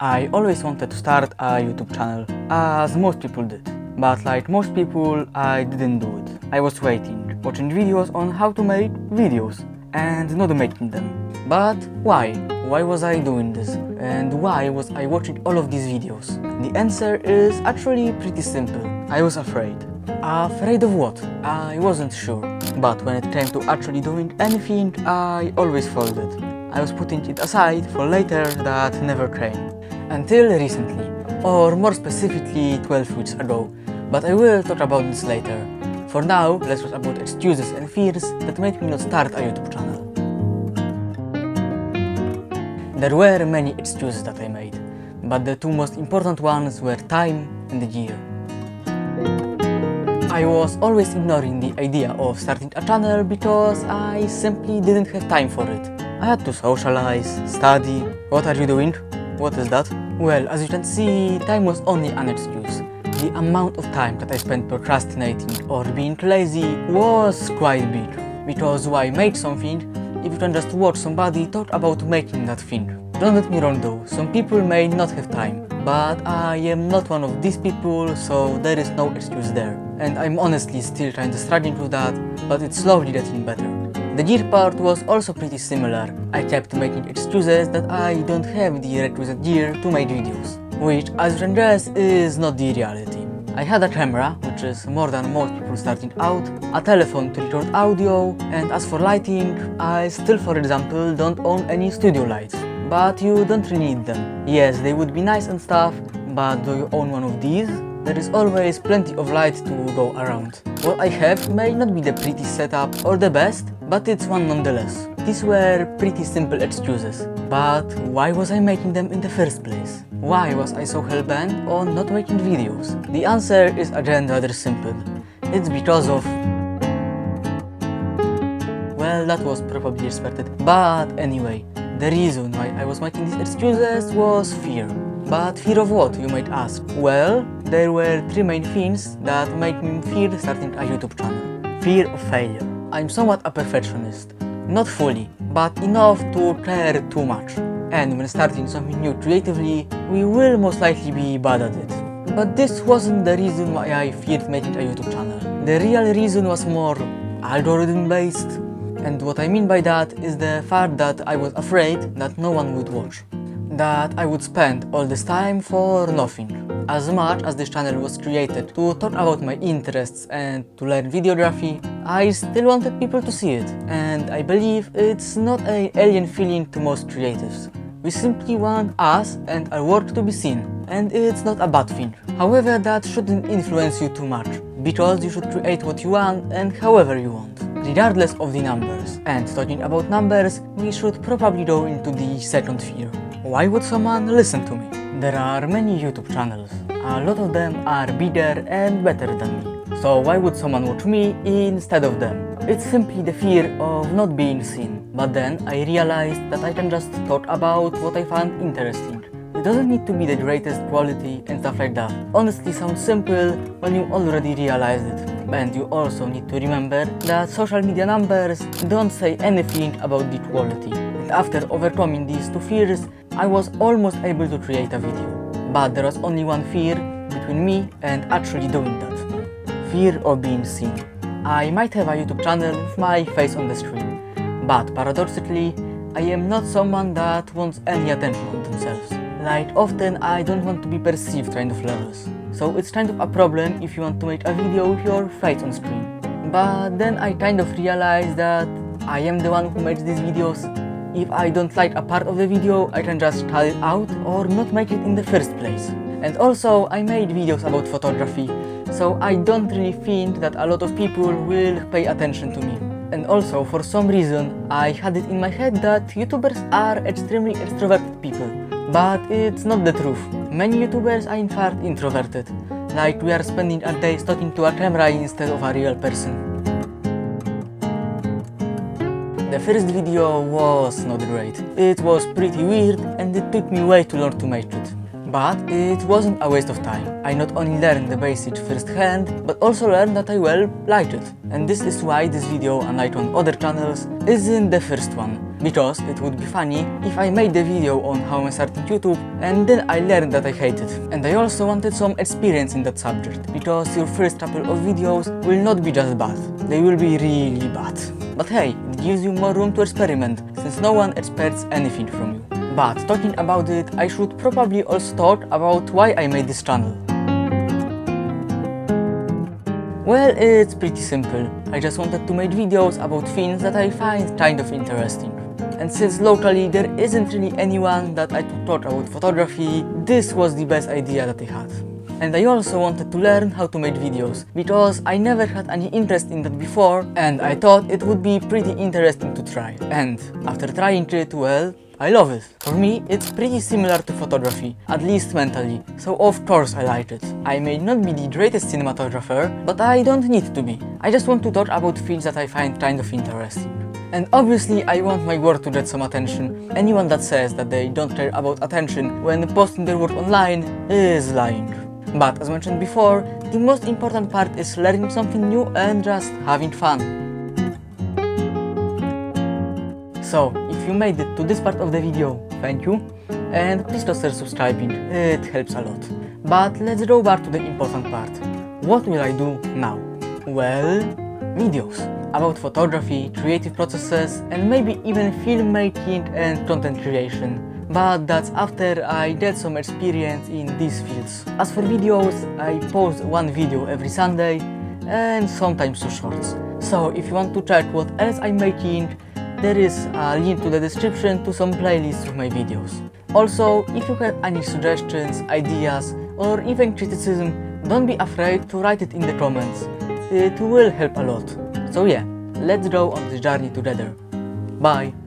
I always wanted to start a YouTube channel, as most people did. But like most people, I didn't do it. I was waiting, watching videos on how to make videos, and not making them. But why? Why was I doing this? And why was I watching all of these videos? The answer is actually pretty simple. I was afraid. Afraid of what? I wasn't sure. But when it came to actually doing anything, I always folded. I was putting it aside for later that never came. Until recently, or more specifically 12 weeks ago, but I will talk about this later. For now, let's talk about excuses and fears that made me not start a YouTube channel. There were many excuses that I made, but the two most important ones were time and gear. I was always ignoring the idea of starting a channel because I simply didn't have time for it. I had to socialize, study. What are you doing? What is that? Well, as you can see, time was only an excuse. The amount of time that I spent procrastinating or being lazy was quite big. Because why make something if you can just watch somebody talk about making that thing? Don't get me wrong though, some people may not have time, but I am not one of these people, so there is no excuse there. And I'm honestly still kind of struggling with that, but it's slowly getting better. The gear part was also pretty similar. I kept making excuses that I don't have the requisite gear to make videos, which, as you can guess, is not the reality. I had a camera, which is more than most people starting out, a telephone to record audio, and as for lighting, I still, for example, don't own any studio lights. But you don't really need them. Yes, they would be nice and stuff, but do you own one of these? There is always plenty of light to go around. What I have may not be the prettiest setup or the best, but it's one nonetheless. These were pretty simple excuses. But why was I making them in the first place? Why was I so hell-bent on not making videos? The answer is again rather simple. It's because of... well, that was probably expected. But anyway, the reason why I was making these excuses was fear. But fear of what, you might ask? Well, there were three main things that made me fear starting a YouTube channel. Fear of failure. I'm somewhat a perfectionist. Not fully, but enough to care too much. And when starting something new creatively, we will most likely be bad at it. But this wasn't the reason why I feared making a YouTube channel. The real reason was more algorithm-based. And what I mean by that is the fact that I was afraid that no one would watch. That I would spend all this time for nothing. As much as this channel was created to talk about my interests and to learn videography, I still wanted people to see it. And I believe it's not an alien feeling to most creatives. We simply want us and our work to be seen, and it's not a bad thing. However, that shouldn't influence you too much, because you should create what you want and however you want, regardless of the numbers. And talking about numbers, we should probably go into the second fear. Why would someone listen to me? There are many YouTube channels. A lot of them are bigger and better than me. So why would someone watch me instead of them? It's simply the fear of not being seen. But then I realized that I can just talk about what I found interesting. It doesn't need to be the greatest quality and stuff like that. Honestly sounds simple when you already realized it. And you also need to remember that social media numbers don't say anything about the quality. And after overcoming these two fears, I was almost able to create a video. But there was only one fear between me and actually doing that. Fear of being seen. I might have a YouTube channel with my face on the screen, but paradoxically, I am not someone that wants any attention on themselves. Like often I don't want to be perceived kind of levels. So it's kind of a problem if you want to make a video with your face on screen. But then I kind of realized that I am the one who makes these videos. If I don't like a part of the video, I can just cut it out or not make it in the first place. And also, I made videos about photography, so I don't really think that a lot of people will pay attention to me. And also, for some reason, I had it in my head that YouTubers are extremely extroverted people. But it's not the truth. Many YouTubers are in fact introverted. Like we are spending our days talking to a camera instead of a real person. The first video was not great. It was pretty weird and it took me way too long to make it. But it wasn't a waste of time. I not only learned the basics firsthand, but also learned that I liked it. And this is why this video, unlike on other channels, isn't the first one. Because it would be funny if I made the video on how I started YouTube and then I learned that I hate it. And I also wanted some experience in that subject, because your first couple of videos will not be just bad, they will be really bad. But hey, it gives you more room to experiment, since no one expects anything from you. But talking about it, I should probably also talk about why I made this channel. Well, it's pretty simple. I just wanted to make videos about things that I find kind of interesting. And since locally there isn't really anyone that I could talk about photography, this was the best idea that I had. And I also wanted to learn how to make videos, because I never had any interest in that before, and I thought it would be pretty interesting to try. And after trying it, well, I love it. For me, it's pretty similar to photography, at least mentally, so of course I like it. I may not be the greatest cinematographer, but I don't need to be. I just want to talk about things that I find kind of interesting. And obviously I want my work to get some attention. Anyone that says that they don't care about attention when posting their work online is lying. But as mentioned before, the most important part is learning something new and just having fun. So, if you made it to this part of the video, thank you, and please consider subscribing, it helps a lot. But let's go back to the important part. What will I do now? Well, videos about photography, creative processes, and maybe even filmmaking and content creation. But that's after I get some experience in these fields. As for videos, I post one video every Sunday and sometimes two shorts. So if you want to check what else I'm making, there is a link to the description to some playlists of my videos. Also, if you have any suggestions, ideas, or even criticism, don't be afraid to write it in the comments. It will help a lot. So yeah, let's go on this journey together. Bye!